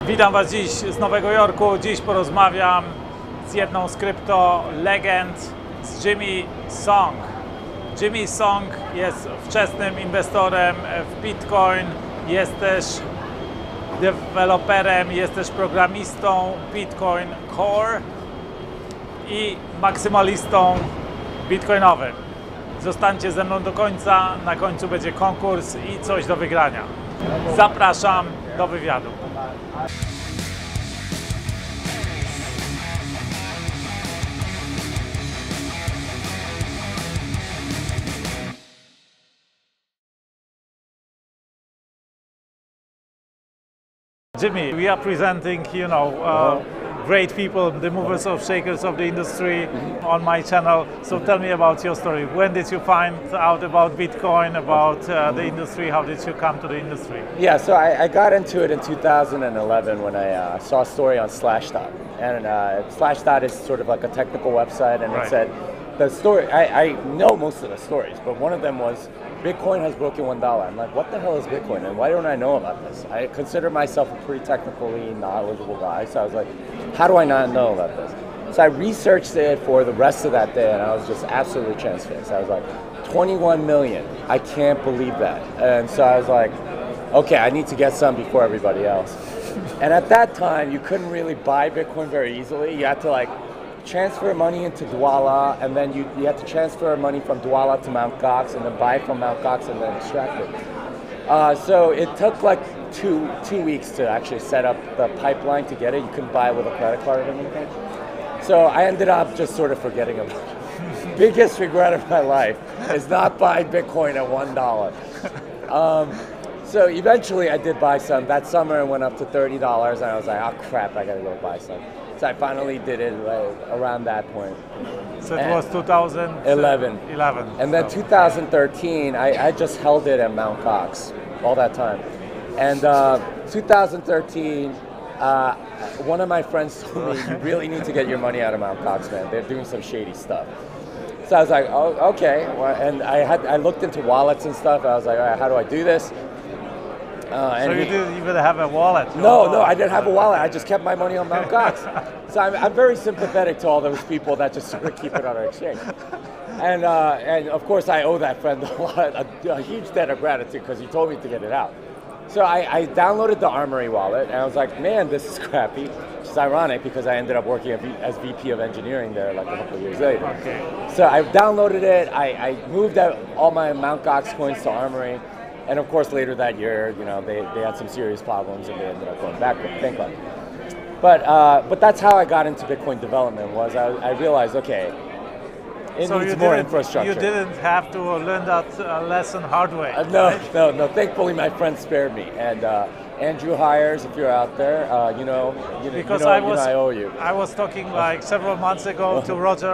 Witam Was dziś z Nowego Jorku. Dziś porozmawiam z jedną z krypto legend, z Jimmy Song. Jimmy Song jest wczesnym inwestorem w Bitcoin, jest też deweloperem, jest też programistą Bitcoin Core i maksymalistą bitcoinowym. Zostańcie ze mną do końca, na końcu będzie konkurs i coś do wygrania. Zapraszam do wywiadu. Jimmy, we are presenting, great people, the movers of shakers of the industry on my channel. So tell me about your story. When did you find out about Bitcoin, about the industry? How did you come to the industry? Yeah, so I got into it in 2011 when I saw a story on Slashdot. And Slashdot is sort of like a technical website, and it said, the story, I know most of the stories, but one of them was, Bitcoin has broken $1. I'm like, what the hell is Bitcoin, and why don't I know about this? I consider myself a pretty technically knowledgeable guy, so I was like, how do I not know about this? So I researched it for the rest of that day, and I was just absolutely transfixed. I was like, 21 million, I can't believe that. And so I was like, okay, I need to get some before everybody else. And at that time, you couldn't really buy Bitcoin very easily. You had to transfer money into Douala, and then you had to transfer money from Douala to Mt. Gox, and then buy from Mt. Gox and then extract it. So it took like two weeks to actually set up the pipeline to get it. You couldn't buy it with a credit card or anything. So I ended up just sort of forgetting about it. Biggest regret of my life is not buying Bitcoin at $1. So eventually I did buy some. That summer it went up to $30, and I was like, oh crap, I gotta go buy some. So I finally did it around that point. So it was 2011. And then 2013, I just held it at Mt. Gox all that time. And 2013, one of my friends told me, you really need to get your money out of Mt. Gox, man. They're doing some shady stuff. So I was like, oh, okay. And I looked into wallets and stuff. I was like, all right, how do I do this? So you didn't even have a wallet? No, I didn't have a wallet. I just kept my money on Mt. Gox. So I'm very sympathetic to all those people that just sort of keep it on our exchange. And of course I owe that friend a huge debt of gratitude because he told me to get it out. So I downloaded the Armory wallet, and I was like, man, this is crappy. Which is ironic because I ended up working as VP of engineering there like a couple of years later. Okay. So I downloaded it. I moved out all my Mt. Gox coins to Armory. And of course, later that year, they had some serious problems, and they ended up going bankrupt. But that's how I got into Bitcoin development. Was I realized, okay, it needs more infrastructure. You didn't have to learn that lesson hard way. No, right? no. Thankfully, my friend spared me. And Andrew Hires, if you're out there, I owe you. I was talking like several months ago to Roger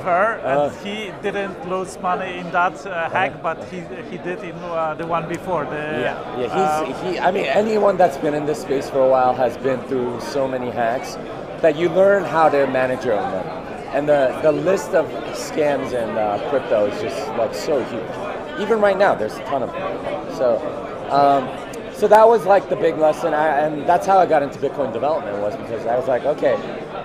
Ver, and he didn't lose money in that hack, but he did in the one before. I mean, anyone that's been in this space for a while has been through so many hacks that you learn how to manage your own money. And the list of scams in crypto is just like so huge. Even right now, there's a ton of them. So that was like the big lesson, and that's how I got into Bitcoin development, was because I was like, okay,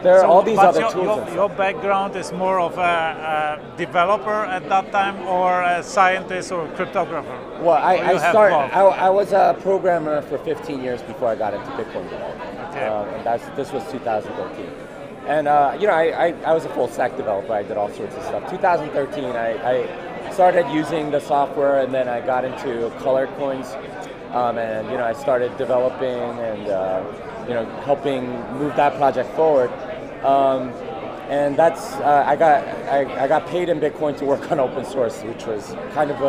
there are all these other tools. Your background is more of a developer at that time, or a scientist or cryptographer? Well, I was a programmer for 15 years before I got into Bitcoin development, and this was 2013. And I was a full stack developer. I did all sorts of stuff. 2013, I started using the software, and then I got into colored coins. And I started developing and helping move that project forward. And that's I got paid in Bitcoin to work on open source, which was kind of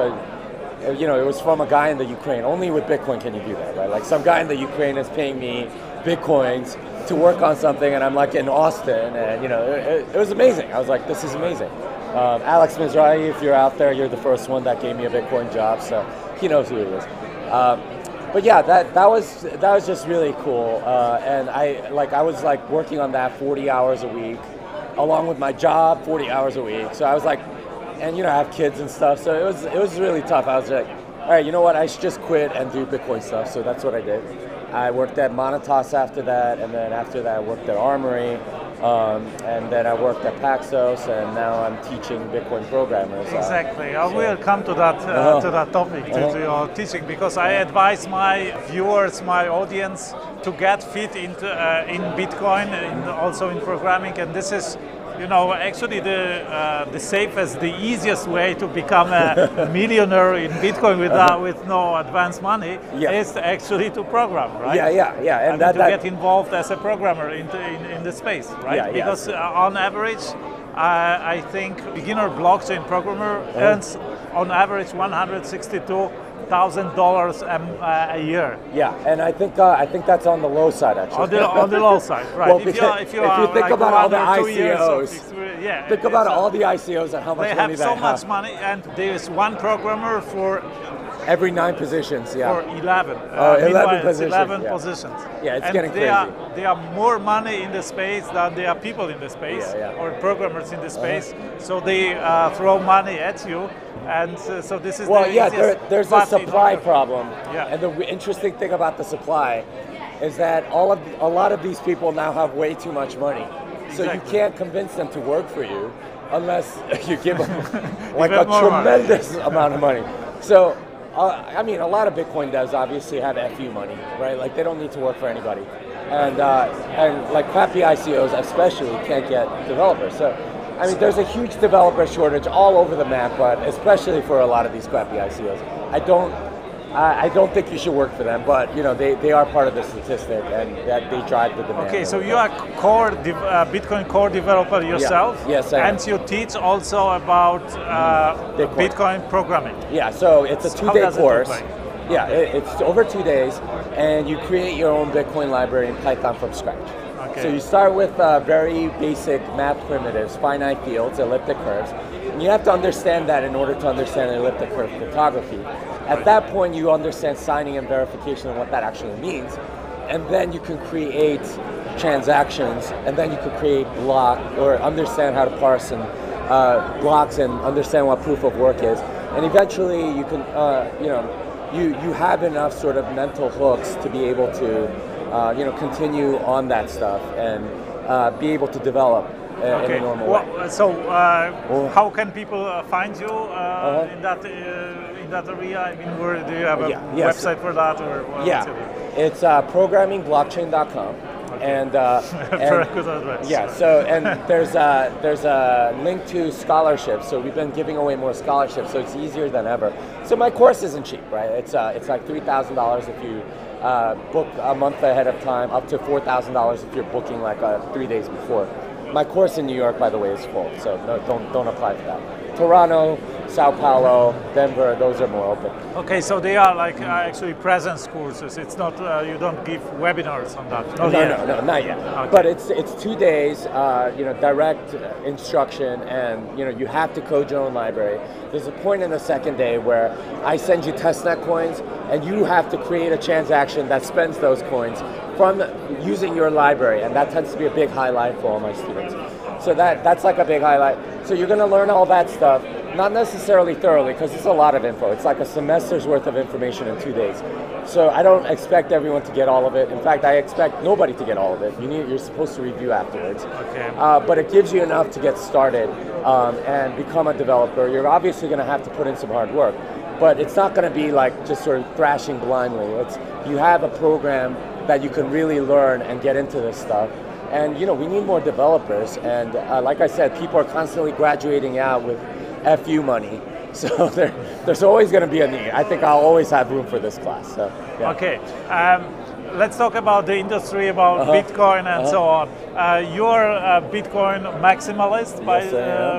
it was from a guy in the Ukraine. Only with Bitcoin can you do that, right? Like some guy in the Ukraine is paying me Bitcoins to work on something, and I'm like in Austin, and it was amazing. I was like, this is amazing. Alex Mizrahi, if you're out there, you're the first one that gave me a Bitcoin job, so he knows who he is. But yeah, that was just really cool, and I was working on that 40 hours a week, along with my job, 40 hours a week. So I was like, and I have kids and stuff, so it was really tough. I was like, all right, you know what? I should just quit and do Bitcoin stuff. So that's what I did. I worked at Monetos after that, and then after that I worked at Armory, and then I worked at Paxos, and now I'm teaching Bitcoin programmers. Exactly. I will come to that topic, to your teaching, because I advise my viewers, my audience, to get fit into in Bitcoin, and also in programming, and this is, actually the safest, the easiest way to become a millionaire in Bitcoin with no advance money is actually to program, right? Yeah. And to get involved as a programmer in the space, right? Because on average, I think beginner blockchain programmer earns on average $162,000 a year. Yeah, and I think that's on the low side, actually. On the low side, right? Well, if you think about all the ICOs, think about all the ICOs and how much money they have. They have so much money, and there is one programmer for every 9 positions. Yeah. For 11. 11 positions. 11 positions. Yeah, it's getting crazy. There are more money in the space than there are people in the space, or programmers in the space. So they throw money at you. And so this is there's a supply problem. Yeah. And the interesting thing about the supply is that a lot of these people now have way too much money. So you can't convince them to work for you unless you give them like a tremendous amount of money. So, I mean, a lot of Bitcoin devs obviously have FU money, right? Like they don't need to work for anybody. And like crappy ICOs especially can't get developers. So, I mean, there's a huge developer shortage all over the map, but especially for a lot of these crappy ICOs. I don't think you should work for them, but they are part of the statistic, and that they drive the demand. Okay, so you are Bitcoin core developer yourself. Yes, I am. And you teach also about Bitcoin programming. Yeah, so it's a 2-day course. Yeah, it's over 2 days, and you create your own Bitcoin library in Python from scratch. Okay. So you start with very basic math primitives, finite fields, elliptic curves. And you have to understand that in order to understand elliptic curve cryptography. At that point, you understand signing and verification and what that actually means. And then you can create transactions, and then you can create block, or understand how to parse and blocks and understand what proof of work is. And eventually you can, you have enough sort of mental hooks to be able to continue on that stuff and be able to develop in a normal way. So how can people find you in that area? I mean, where do you have a website for that, or it's programmingblockchain.com. And very good address. Yeah, so and there's a link to scholarships. So we've been giving away more scholarships, so it's easier than ever. So my course isn't cheap, right? It's like $3,000 if you book a month ahead of time, up to $4,000 if you're booking like 3 days before. My course in New York, by the way, is full, so don't apply for that. Toronto, Sao Paulo, Denver, those are more open. Okay, so they are like actually presence courses. It's not you don't give webinars on that. No, not yet. Okay. But it's 2 days, direct instruction, and you have to code your own library. There's a point in the second day where I send you testnet coins, and you have to create a transaction that spends those coins from using your library, and that tends to be a big highlight for all my students. So that's like a big highlight. So you're going to learn all that stuff, not necessarily thoroughly, because it's a lot of info. It's like a semester's worth of information in 2 days. So I don't expect everyone to get all of it. In fact, I expect nobody to get all of it. You're supposed to review afterwards. Okay. But it gives you enough to get started and become a developer. You're obviously going to have to put in some hard work, but it's not going to be like just sort of thrashing blindly. You have a program that you can really learn and get into this stuff. And we need more developers, and like I said, people are constantly graduating out with FU money, so there's always going to be a need. I think I'll always have room for this class. So, yeah. Okay, let's talk about the industry, about Bitcoin and so on. You're a Bitcoin maximalist,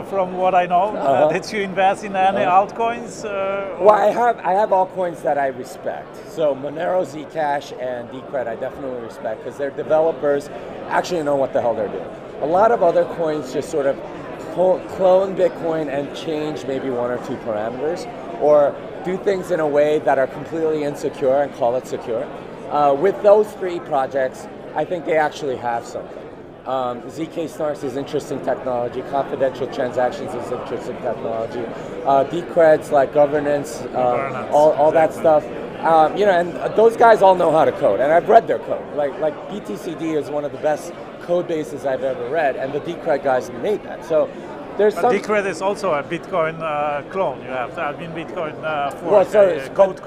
from what I know. Did you invest in any altcoins? Well, I have altcoins that I respect. So Monero, Zcash, and Decred I definitely respect, because their developers actually know what the hell they're doing. A lot of other coins just sort of clone Bitcoin and change maybe 1 or 2 parameters, or do things in a way that are completely insecure and call it secure. With those 3 projects, I think they actually have something. ZK Snarks is interesting technology. Confidential transactions is interesting technology. Decreds like governance, all that stuff. You know, and those guys all know how to code, and I've read their code. Like BTCD is one of the best code bases I've ever read, and the Decred guys made that. So there's some. Decred is also a Bitcoin clone. You have admin Bitcoin fork, Well, so code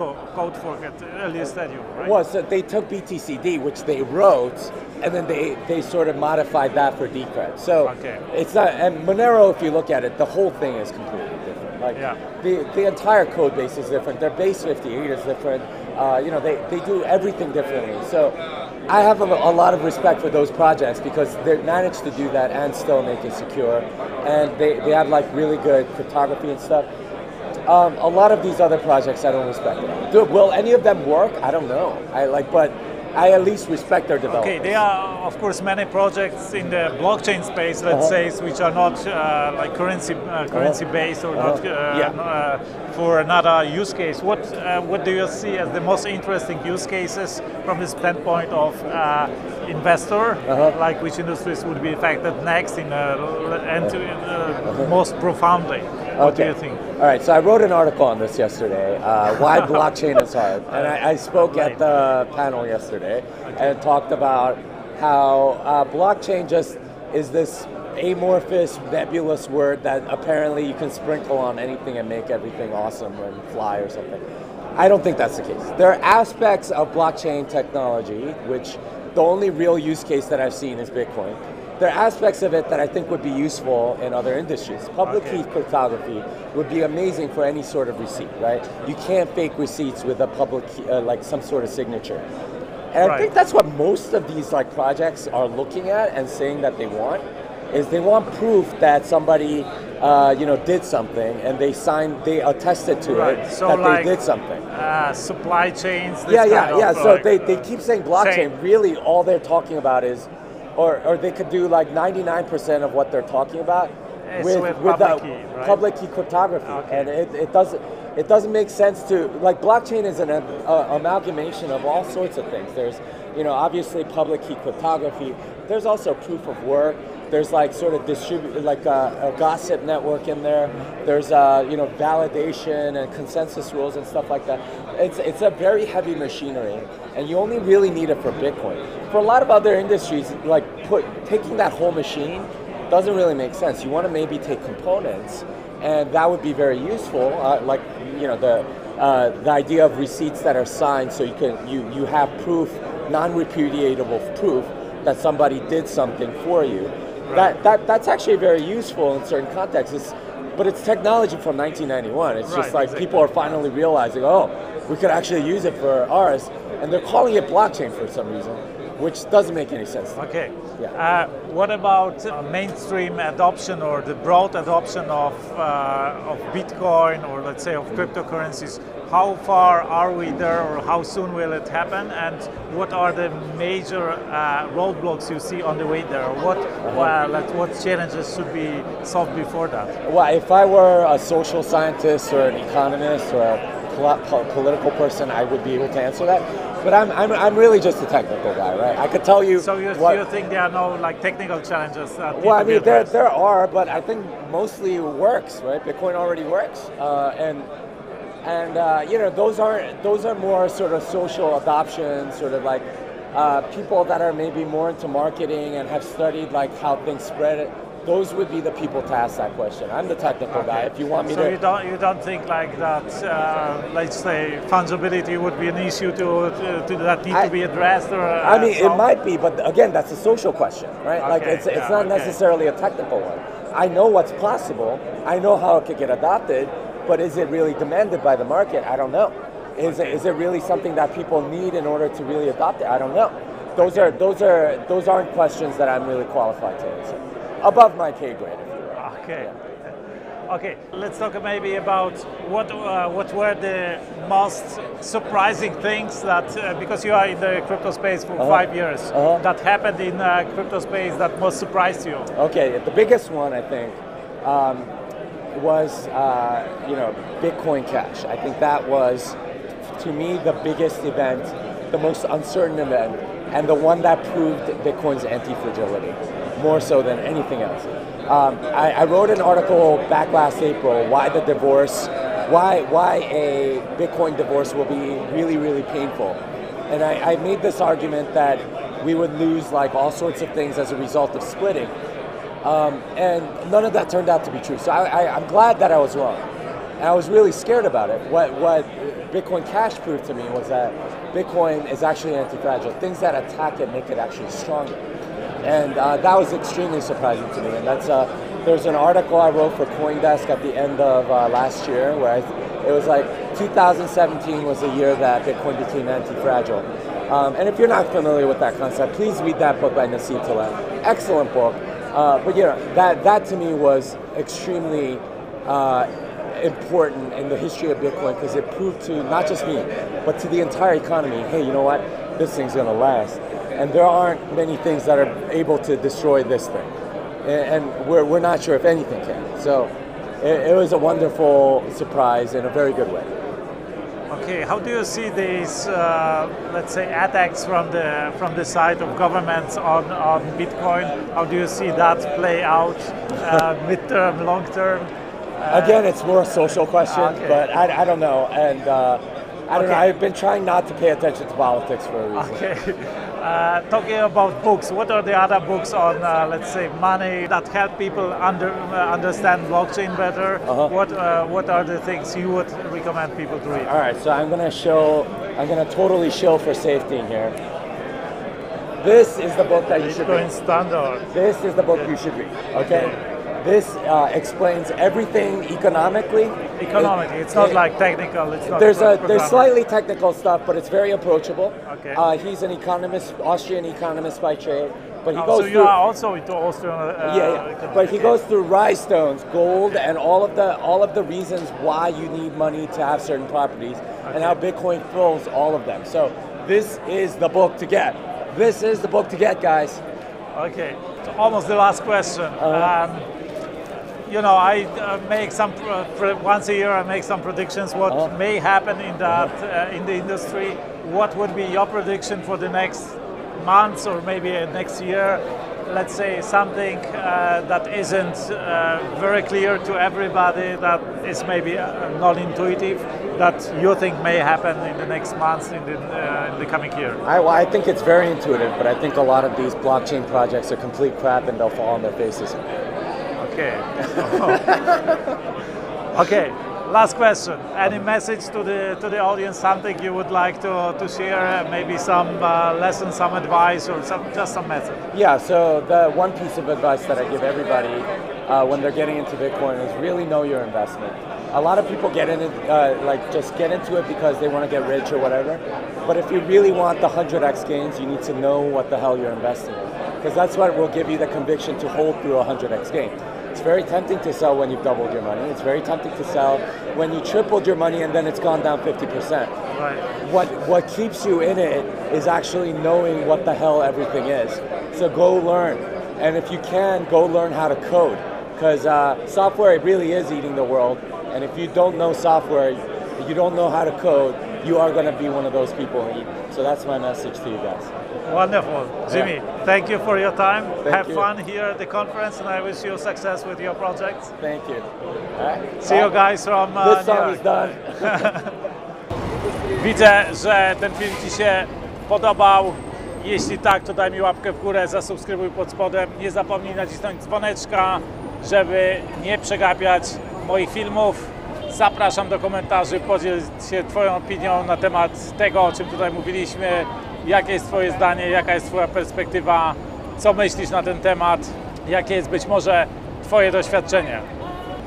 fork at the earliest stadium, right? Well, so they took BTCD, which they wrote, and then they sort of modified that for Decred. So it's not. And Monero, if you look at it, the whole thing is completely different. Like the entire code base is different. Their base 58 is different. You know, they do everything differently. So I have a lot of respect for those projects because they managed to do that and still make it secure, and they have like really good cryptography and stuff. A lot of these other projects I don't respect. Will any of them work? I don't know. But I at least respect their development. Okay, there are of course many projects in the blockchain space, let's say, which are not like currency based or not for another use case. What do you see as the most interesting use cases from the standpoint of investor? Like which industries would be affected next in most profoundly? What do you think? All right, so I wrote an article on this yesterday, why blockchain is hard. And I spoke at the panel yesterday and talked about how blockchain just is this amorphous, nebulous word that apparently you can sprinkle on anything and make everything awesome and fly or something. I don't think that's the case. There are aspects of blockchain technology, which the only real use case that I've seen is Bitcoin. There are aspects of it that I think would be useful in other industries. Public key cryptography would be amazing for any sort of receipt, right? You can't fake receipts with a public key, like some sort of signature. And I think that's what most of these like projects are looking at and saying that they want, is they want proof that somebody you know, did something and they attested to it so that like, they did something. Supply chains. So they keep saying blockchain. Really, all they're talking about is, or they could do like 99% of what they're talking about with public key cryptography, and it doesn't make sense to, like, blockchain is an amalgamation of all sorts of things. There's, you know, obviously public key cryptography. There's also proof of work. There's like sort of a gossip network in there. There's you know, validation and consensus rules and stuff like that. It's a very heavy machinery, and you only really need it for Bitcoin. For a lot of other industries, like taking that whole machine doesn't really make sense. You want to maybe take components, and that would be very useful. Like, you know, the idea of receipts that are signed, so you have proof, non-repudiatable proof that somebody did something for you. That's actually very useful in certain contexts. But it's technology from 1991. It's just like people are finally realizing, oh, we could actually use it for ours, and they're calling it blockchain for some reason, which doesn't make any sense. Okay. What about mainstream adoption or the broad adoption of Bitcoin, or let's say of cryptocurrencies? How far are we there, or how soon will it happen? And what are the major roadblocks you see on the way there? What challenges should be solved before that? Well, if I were a social scientist or an economist or a political person, I would be able to answer that. But I'm really just a technical guy, right? I could tell you. So you think there are no like technical challenges? Well, I mean there are, but I think mostly it works, right? Bitcoin already works, and you know, those are more sort of social adoption, sort of like people that are maybe more into marketing and have studied like how things spread. Those would be the people to ask that question. I'm the technical guy. If you want me to, so you don't think like that? Let's say fungibility would be an issue that need to be addressed, or I mean, it might be, but again, that's a social question, right? Like it's not necessarily a technical one. I know what's possible. I know how it could get adopted. But is it really demanded by the market? I don't know. Is it really something that people need in order to really adopt it? I don't know. Those aren't questions that I'm really qualified to answer. Above my pay grade, if you will. Okay. Yeah. Okay. Let's talk maybe about what were the most surprising things that because you are in the crypto space for 5 years that happened in crypto space that most surprised you. Okay. The biggest one, I think, was you know, Bitcoin Cash. I think that was, to me, the biggest event, the most uncertain event, and the one that proved Bitcoin's anti-fragility more so than anything else. I wrote an article back last April, why the divorce why a Bitcoin divorce will be really, really painful. And I made this argument that we would lose like all sorts of things as a result of splitting. And none of that turned out to be true. So I'm glad that I was wrong. And I was really scared about it. What Bitcoin Cash proved to me was that Bitcoin is actually anti-fragile. Things that attack it make it actually stronger. And that was extremely surprising to me. And that's there's an article I wrote for CoinDesk at the end of last year where it was like 2017 was the year that Bitcoin became anti-fragile. And if you're not familiar with that concept, please read that book by Nassim Taleb. Excellent book. But you know, that to me was extremely important in the history of Bitcoin because it proved to not just me, but to the entire economy, hey, you know what? This thing's gonna last. And there aren't many things that are able to destroy this thing. And we're not sure if anything can. So it was a wonderful surprise in a very good way. Okay, how do you see these, let's say, attacks from the side of governments on Bitcoin? How do you see that play out, midterm, long term? Again, it's more a social question, okay. but I don't know. And I don't know. I've been trying not to pay attention to politics for a reason. Okay. Talking about books, what are the other books on, let's say, money that help people understand blockchain better? What are the things you would recommend people to read? All right, so I'm gonna totally show for safety in here. This is the book that you should read. Standard. This is the book you should read. Okay. This explains everything economically. Economically, it's not like technical. It's not. There's slightly technical stuff, but it's very approachable. Okay. He's an economist, Austrian economist by trade, but he goes so through. you are also into Austrian. Yeah. But he goes through rhinestones, gold, and all of the reasons why you need money to have certain properties, and how Bitcoin fills all of them. So this is the book to get. This is the book to get, guys. Okay. So almost the last question. You know, I make some once a year. I make some predictions what may happen in that in the industry. What would be your prediction for the next months or maybe next year? Let's say something that isn't very clear to everybody, that is maybe non-intuitive, that you think may happen in the next months, in the coming year. I think it's very intuitive, but I think a lot of these blockchain projects are complete crap and they'll fall on their faces. Okay. Okay. Last question. Any message to the audience? Something you would like to share? Maybe some lessons, some advice, or just some message? Yeah. So the one piece of advice that I give everybody when they're getting into Bitcoin is really know your investment. A lot of people get in it, just get into it because they want to get rich or whatever. But if you really want the 100x gains, you need to know what the hell you're investing in, because that's what will give you the conviction to hold through a 100x gain. It's very tempting to sell when you've doubled your money. It's very tempting to sell when you tripled your money and then it's gone down 50%. Right. What keeps you in it is actually knowing what the hell everything is. So go learn. And if you can, go learn how to code. Because software really is eating the world. And if you don't know software, if you don't know how to code, you are going to be one of those people who eat. So that's my message to you guys. Wonderful. Jimmy, thank you for your time. Have you. Fun here at the conference, and I wish you success with your projects. Thank you. All right. See you guys from This song is done. Widzę, że ten film Ci się podobał. Jeśli tak, to daj mi łapkę w górę, zasubskrybuj pod spodem. Nie zapomnij nacisnąć dzwoneczka, żeby nie przegapiać moich filmów. Zapraszam do komentarzy, podziel się Twoją opinią na temat tego, o czym tutaj mówiliśmy. Jakie jest Twoje zdanie, jaka jest Twoja perspektywa, co myślisz na ten temat, jakie jest być może Twoje doświadczenie.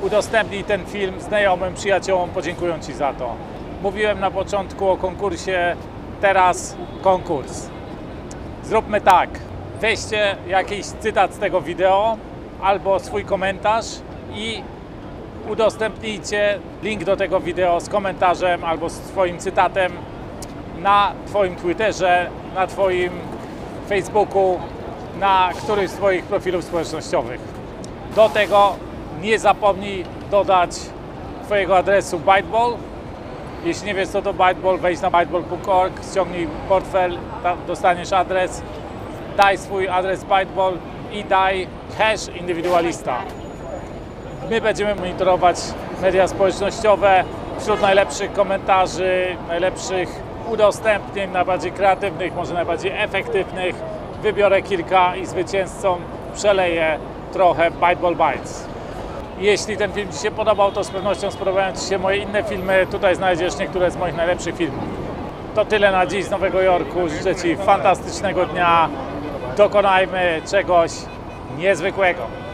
Udostępnij ten film znajomym, przyjaciołom, podziękują Ci za to. Mówiłem na początku o konkursie, teraz konkurs. Zróbmy tak, weźcie jakiś cytat z tego wideo albo swój komentarz i udostępnijcie link do tego wideo z komentarzem albo z swoim cytatem na Twoim Twitterze, na Twoim Facebooku, na którymś z Twoich profilów społecznościowych. Do tego nie zapomnij dodać Twojego adresu Byteball. Jeśli nie wiesz, co to Byteball, wejdź na byteball.org, ściągnij portfel, dostaniesz adres, daj swój adres Byteball i daj hash indywidualista. My będziemy monitorować media społecznościowe, Wśród najlepszych komentarzy, najlepszych udostępnień, najbardziej kreatywnych, może najbardziej efektywnych, wybiorę kilka i zwycięzcą przeleję trochę Bite Bites. Jeśli ten film Ci się podobał, to z pewnością spodobają Ci się moje inne filmy. Tutaj znajdziesz niektóre z moich najlepszych filmów. To tyle na dziś z Nowego Jorku. Życzę Ci fantastycznego dnia. Dokonajmy czegoś niezwykłego.